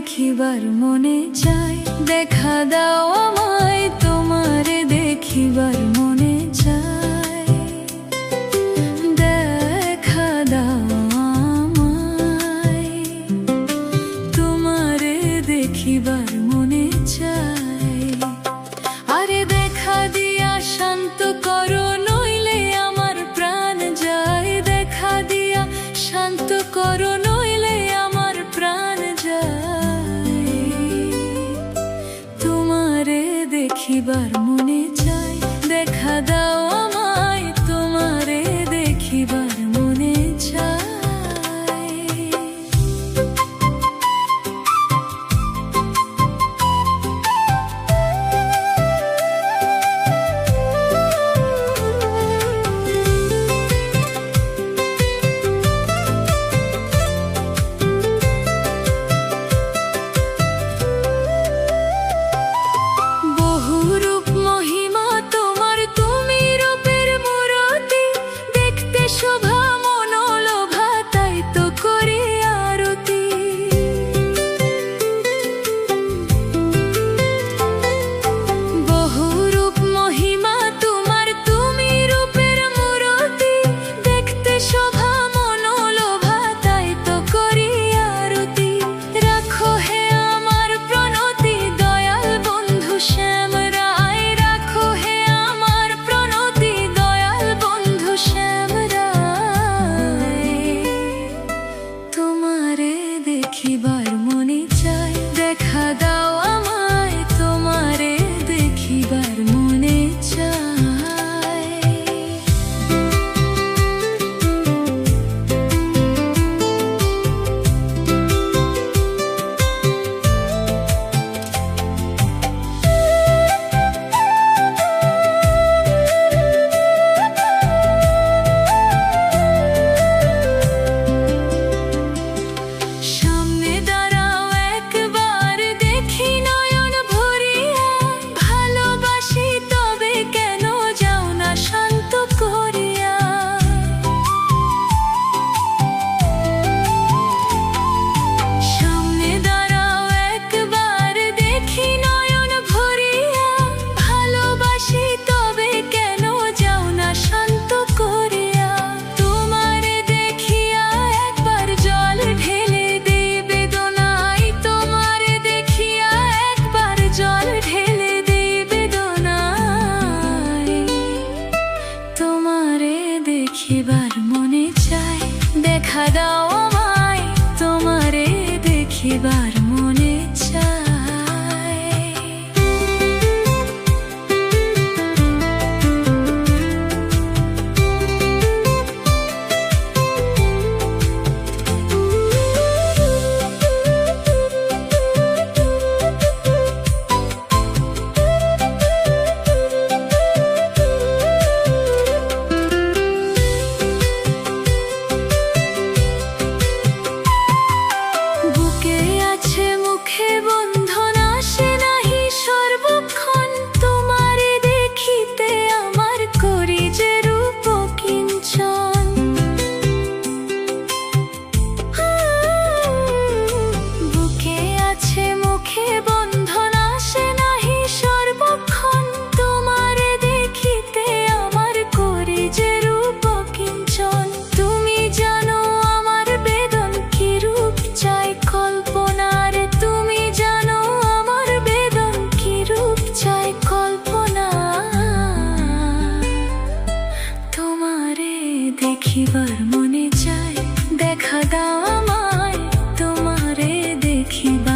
দেখিবার মনে চায়, দেখা দাও আমায় তোমারে দেখিবার মনে চায়, দেখা দাও আমায় তোমারে দেখিবার মনে চায়। আরে দেখা দিয়া শান্ত করো নইলে আমার প্রাণ যায়, দেখা দিয়া শান্ত করো নইলে আমার প্রাণ যায়, তোমারে দেখিবার মনে চায়, দেখা দাও আমায় তোমারে দেখিবার মনে চায়। দেখিবার মনে চায়, দেখা দাও আমায় তোমারে দেখিবার মনে চায়। দেখিবার মনে চায়, দেখা দাও আমায় তোমারে দেখিবার মনে চায়। দেখিবার মনে চায়, দেখা দাও আমায় তোমারে দেখিবার।